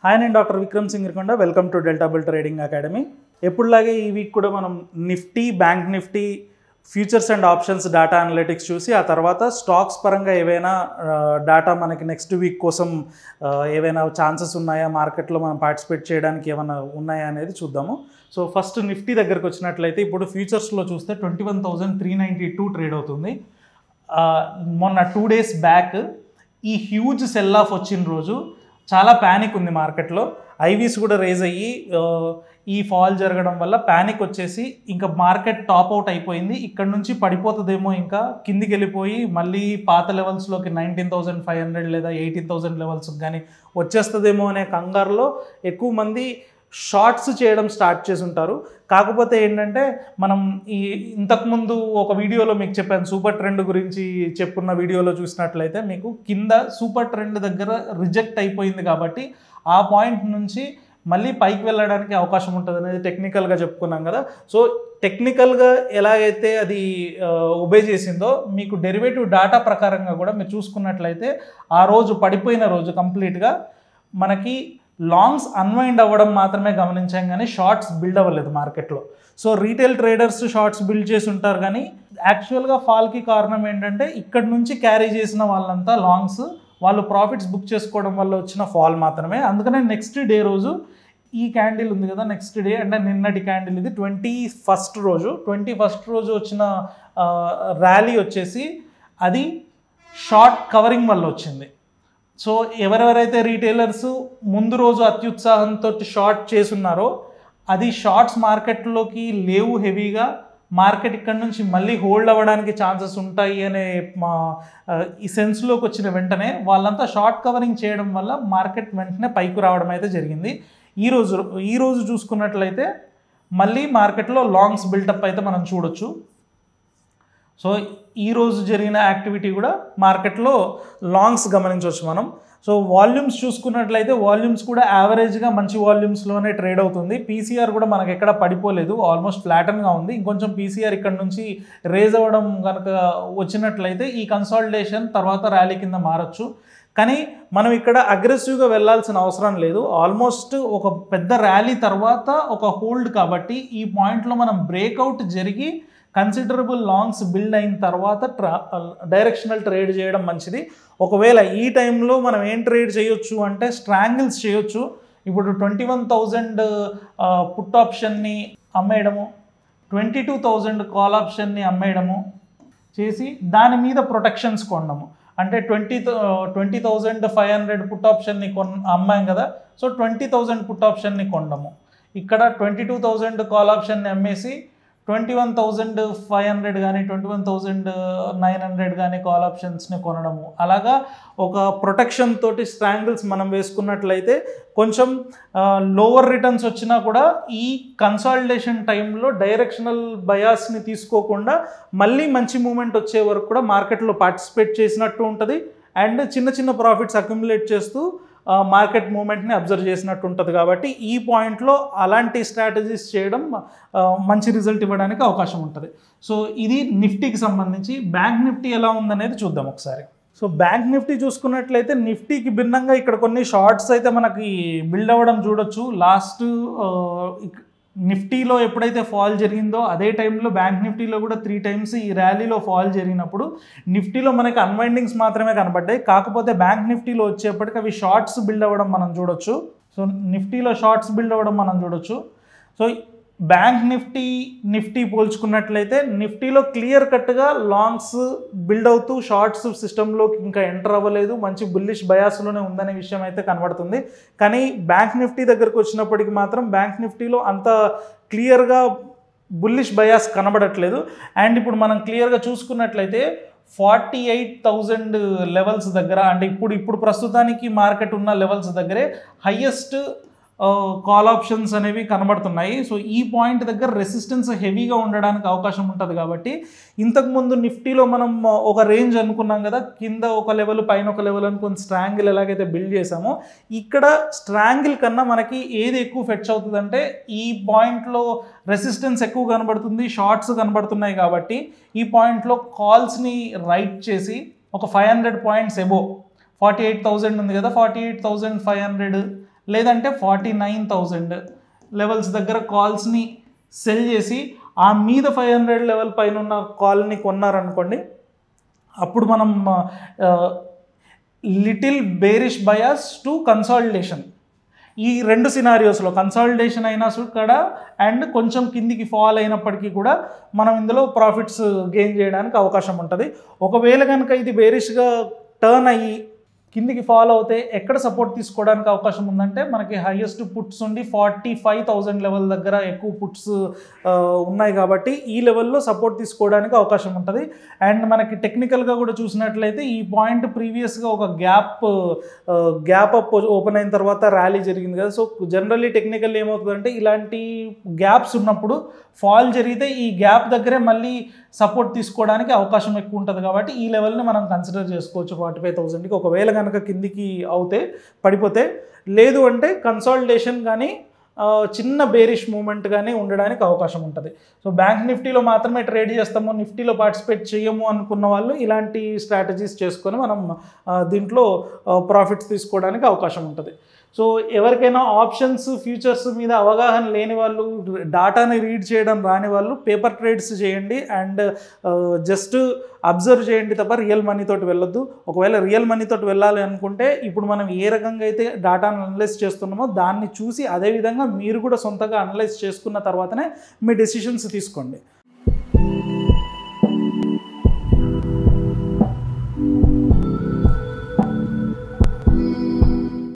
Hi, నేను doctor Vikram Singirikonda. Welcome to Delta Bull Trading Academy. ఎప్పుడులాగే ఈ వీక్ కూడా మనం Nifty, bank Nifty, futures and options data analytics చూసి ఆ తర్వాత స్టాక్స్ పరంగా ఏవైనా డేటా మనకి నెక్స్ట్ వీక్ కోసం ఏవైనా ఛాన్సెస్ ఉన్నాయా, మార్కెట్లో మనం పార్టిసిపేట్ చేయడానికి ఏమైనా ఉన్నాయా అనేది చూద్దాము. సో ఫస్ట్ నిఫ్టీ దగ్గరకు వచ్చినట్లయితే ఇప్పుడు ఫ్యూచర్స్లో చూస్తే 21,392 ట్రేడ్ అవుతుంది. మొన్న 2 days బ్యాక్ ఈ హ్యూజ్ సెల్ ఆఫ్ వచ్చిన రోజు చాలా ప్యానిక్ ఉంది మార్కెట్లో. ఐవీస్ కూడా రేజ్ అయ్యి ఈ ఫాల్ జరగడం వల్ల ప్యానిక్ వచ్చేసి ఇంకా మార్కెట్ టాప్ అవుట్ అయిపోయింది. ఇక్కడ నుంచి పడిపోతుందేమో, ఇంకా కిందికి వెళ్ళిపోయి మళ్ళీ పాత లెవెల్స్లోకి 19,500 లేదా 18,000 లెవెల్స్ కానీ వచ్చేస్తుందేమో అనే కంగారులో ఎక్కువ మంది షార్ట్స్ చేయడం స్టార్ట్ చేసి ఉంటారు. కాకపోతే ఏంటంటే మనం ఇంతకుముందు ఒక వీడియోలో మీకు చెప్పాను, సూపర్ ట్రెండ్ గురించి చెప్పున్న వీడియోలో చూసినట్లయితే మీకు కింద సూపర్ ట్రెండ్ దగ్గర రిజెక్ట్ అయిపోయింది కాబట్టి ఆ పాయింట్ నుంచి మళ్ళీ పైకి వెళ్ళడానికి అవకాశం ఉంటుంది అనేది టెక్నికల్గా చెప్పుకున్నాం కదా. సో టెక్నికల్గా ఎలాగైతే అది ఒబే చేసిందో మీకు డెరివేటివ్ డేటా ప్రకారంగా కూడా మీరు చూసుకున్నట్లయితే ఆ రోజు పడిపోయిన రోజు కంప్లీట్గా మనకి లాంగ్స్ అన్వైండ్ అవ్వడం మాత్రమే గమనించాం, కానీ షార్ట్స్ బిల్డ్ అవ్వలేదు మార్కెట్లో. So retail traders shorts build చేసి ఉంటారు, కానీ యాక్చువల్గా ఫాల్కి కారణం ఏంటంటే ఇక్కడ నుంచి క్యారీ చేసిన వాళ్ళంతా లాంగ్స్ వాళ్ళు ప్రాఫిట్స్ బుక్ చేసుకోవడం వల్ల వచ్చిన ఫాల్ మాత్రమే. అందుకనే నెక్స్ట్ డే రోజు ఈ క్యాండిల్ ఉంది కదా, నెక్స్ట్ డే అంటే నిన్నటి క్యాండిల్ ఇది 21st రోజు వచ్చిన ర్యాలీ వచ్చేసి అది షార్ట్ కవరింగ్ వల్ల వచ్చింది. సో ఎవరెవరైతే రీటైలర్స్ ముందు రోజు అత్యుత్సాహంతో షార్ట్ చేసున్నారో అది షార్ట్స్ మార్కెట్లోకి లేవు హెవీగా, మార్కెట్ ఇక్కడ నుంచి మళ్ళీ హోల్డ్ అవ్వడానికి ఛాన్సెస్ ఉంటాయి అనే ఈ సెన్స్లోకి వచ్చిన వెంటనే వాళ్ళంతా షార్ట్ కవరింగ్ చేయడం వల్ల మార్కెట్ వెంటనే పైకి రావడం అయితే జరిగింది. ఈరోజు చూసుకున్నట్లయితే మళ్ళీ మార్కెట్లో లాంగ్స్ బిల్డప్ అయితే మనం చూడొచ్చు. సో ఈరోజు జరిగిన యాక్టివిటీ కూడా మార్కెట్లో లాంగ్స్ గమనించవచ్చు మనం. సో వాల్యూమ్స్ చూసుకున్నట్లయితే వాల్యూమ్స్ కూడా యావరేజ్గా మంచి వాల్యూమ్స్లోనే ట్రేడ్ అవుతుంది. పీసీఆర్ కూడా మనకు ఎక్కడ పడిపోలేదు, ఆల్మోస్ట్ ఫ్లాటన్గా ఉంది. ఇంకొంచెం పీసీఆర్ ఇక్కడ నుంచి రేజ్ అవ్వడం కనుక వచ్చినట్లయితే ఈ కన్సాలిడేషన్ తర్వాత ర్యాలీ కింద మారచ్చు. కానీ మనం ఇక్కడ అగ్రెసివ్గా వెళ్ళాల్సిన అవసరం లేదు. ఆల్మోస్ట్ ఒక పెద్ద ర్యాలీ తర్వాత ఒక హోల్డ్ కాబట్టి ఈ పాయింట్లో మనం బ్రేక్అవుట్ జరిగి కన్సిడరబుల్ లాంగ్స్ బిల్డ్ అయిన తర్వాత డైరెక్షనల్ ట్రేడ్ చేయడం మంచిది. ఒకవేళ ఈ టైంలో మనం ఏం ట్రేడ్ చేయొచ్చు అంటే స్ట్రాంగిల్స్ చేయొచ్చు. ఇప్పుడు 21,000 పుట్ ఆప్షన్ని అమ్మేయడము, 22,000 కాల్ ఆప్షన్ని అమ్మేయడము చేసి దాని మీద ప్రొటెక్షన్స్ కొనడము. అంటే 20,500 పుట్ ఆప్షన్ని అమ్మాం కదా, సో 20,000 పుట్ ఆప్షన్ని కొనడము. ఇక్కడ 22,000 కాల్ ఆప్షన్ని అమ్మేసి 21,500 కానీ 21,900 కానీ కాల్ ఆప్షన్స్ని కొనడము. అలాగా ఒక ప్రొటెక్షన్ తోటి స్ట్రాంగిల్స్ మనం వేసుకున్నట్లయితే కొంచెం లోవర్ రిటర్న్స్ వచ్చినా కూడా ఈ కన్సాలిడేషన్ టైంలో డైరెక్షనల్ బయాస్ని తీసుకోకుండా మళ్ళీ మంచి మూమెంట్ వచ్చే వరకు కూడా మార్కెట్లో పార్టిసిపేట్ చేసినట్టు ఉంటుంది. అండ్ చిన్న చిన్న ప్రాఫిట్స్ అక్యుములేట్ చేస్తూ మార్కెట్ మూమెంట్ని అబ్జర్వ్ చేసినట్టు ఉంటుంది. కాబట్టి ఈ పాయింట్లో అలాంటి స్ట్రాటజీస్ చేయడం మంచి రిజల్ట్ ఇవ్వడానికి అవకాశం ఉంటుంది. సో ఇది నిఫ్టీకి సంబంధించి. బ్యాంక్ నిఫ్టీ ఎలా ఉందనేది చూద్దాం ఒకసారి. సో బ్యాంక్ నిఫ్టీ చూసుకున్నట్లయితే నిఫ్టీకి భిన్నంగా ఇక్కడ కొన్ని షార్ట్స్ అయితే మనకి బిల్డ్ అవ్వడం చూడొచ్చు. లాస్ట్ నిఫ్టీలో ఎప్పుడైతే ఫాల్ జరిగిందో అదే టైంలో బ్యాంక్ నిఫ్టీలో కూడా 3 times ఈ ర్యాలీలో ఫాల్ జరిగినప్పుడు నిఫ్టీలో మనకి అన్వైండింగ్స్ మాత్రమే కనబడ్డాయి. కాకపోతే బ్యాంక్ నిఫ్టీలో వచ్చేప్పటికి అవి షార్ట్స్ బిల్డ్ అవ్వడం మనం చూడొచ్చు. సో నిఫ్టీలో షార్ట్స్ బిల్డ్ అవ్వడం మనం చూడొచ్చు. సో బ్యాంక్ నిఫ్టీ పోల్చుకున్నట్లయితే నిఫ్టీలో క్లియర్ కట్గా లాంగ్స్ బిల్డ్ అవుతూ షార్ట్స్ సిస్టంలోకి ఇంకా ఎంటర్ అవ్వలేదు, మంచి బుల్లిష్ బయాస్లోనే ఉందనే విషయం అయితే కనబడుతుంది. కానీ బ్యాంక్ నిఫ్టీ దగ్గరకు వచ్చినప్పటికీ మాత్రం బ్యాంక్ నిఫ్టీలో అంత క్లియర్గా బుల్లిష్ బయాస్ కనబడట్లేదు. అండ్ ఇప్పుడు మనం క్లియర్గా చూసుకున్నట్లయితే 48,000 లెవెల్స్ దగ్గర, అంటే ఇప్పుడు ప్రస్తుతానికి మార్కెట్ ఉన్న లెవెల్స్ దగ్గరే హయ్యెస్ట్ కాల్ ఆప్షన్స్ అనేవి కనబడుతున్నాయి. సో ఈ పాయింట్ దగ్గర రెసిస్టెన్స్ హెవీగా ఉండడానికి అవకాశం ఉంటుంది. కాబట్టి ఇంతకుముందు నిఫ్టీలో మనం ఒక రేంజ్ అనుకున్నాం కదా, కింద ఒక లెవెల్ పైన ఒక లెవెల్ అనుకుని స్ట్రాంగిల్ ఎలాగైతే బిల్డ్ చేసామో ఇక్కడ స్ట్రాంగిల్ కన్నా మనకి ఏది ఎక్కువ ఫెచ్ అవుతుందంటే ఈ పాయింట్లో రెసిస్టెన్స్ ఎక్కువ కనబడుతుంది, షార్ట్స్ కనబడుతున్నాయి. కాబట్టి ఈ పాయింట్లో కాల్స్ని రైట్ చేసి ఒక 500 పాయింట్స్ ఎబో 48,000 ఉంది కదా, 48,500 లేదంటే 49,000 లెవెల్స్ దగ్గర కాల్స్ని సెల్ చేసి ఆ మీద 500 లెవెల్ పైన ఉన్న కాల్ని కొన్నారనుకోండి, అప్పుడు మనం little bearish bias to consolidation, ఈ రెండు సినారియోస్లో కన్సాలిడేషన్ అయినా కూడా అండ్ కొంచెం కిందికి ఫాల్ అయినప్పటికీ కూడా మనం ఇందులో ప్రాఫిట్స్ గెయిన్ చేయడానికి అవకాశం ఉంటుంది. ఒకవేళ కనుక ఇది బేరిష్గా టర్న్ అయ్యి కిందికి ఫాలో అవుతే ఎక్కడ సపోర్ట్ తీసుకోవడానికి అవకాశం ఉందంటే, మనకి హైయెస్ట్ పుట్స్ ఉండి 45,000 లెవెల్ దగ్గర ఎక్కువ పుట్స్ ఉన్నాయి కాబట్టి ఈ లెవెల్లో సపోర్ట్ తీసుకోవడానికి అవకాశం ఉంటుంది. అండ్ మనకి టెక్నికల్గా కూడా చూసినట్లయితే ఈ పాయింట్ ప్రీవియస్గా ఒక గ్యాప్ అప్ ఓపెన్ అయిన తర్వాత ర్యాలీ జరిగింది కదా. సో జనరల్లీ టెక్నికల్ ఏమవుతుందంటే, ఇలాంటి గ్యాప్స్ ఉన్నప్పుడు ఫాల్ జరిగితే ఈ గ్యాప్ దగ్గరే మళ్ళీ సపోర్ట్ తీసుకోవడానికి అవకాశం ఎక్కువ ఉంటుంది కాబట్టి ఈ లెవెల్ని మనం కన్సిడర్ చేసుకోవచ్చు 45,000కి. ఒకవేళ కనుక కిందికి అవుతే పడిపోతే, లేదు అంటే కన్సాలిడేషన్ కానీ చిన్న బేరిష్ మూమెంట్ కానీ ఉండడానికి అవకాశం ఉంటుంది. సో బ్యాంక్ నిఫ్టీలో మాత్రమే ట్రేడ్ చేస్తాము, నిఫ్టీలో పార్టిసిపేట్ చేయము అనుకున్న వాళ్ళు ఇలాంటి స్ట్రాటజీస్ చేసుకొని మనం దీంట్లో ప్రాఫిట్స్ తీసుకోవడానికి అవకాశం ఉంటుంది. సో ఎవరికైనా ఆప్షన్స్ ఫ్యూచర్స్ మీద అవగాహన లేని వాళ్ళు, డాటాని రీడ్ చేయడం రాని వాళ్ళు పేపర్ ట్రేడ్స్ చేయండి అండ్ జస్ట్ అబ్జర్వ్ చేయండి తప్ప రియల్ మనీతోటి వెళ్ళొద్దు. ఒకవేళ రియల్ మనీతోటి వెళ్ళాలి అనుకుంటే ఇప్పుడు మనం ఏ రకంగా అయితే డాటాను అనలైజ్ చేస్తున్నామో దాన్ని చూసి అదేవిధంగా మీరు కూడా సొంతంగా అనలైజ్ చేసుకున్న తర్వాతనే మీ డెసిషన్స్ తీసుకోండి.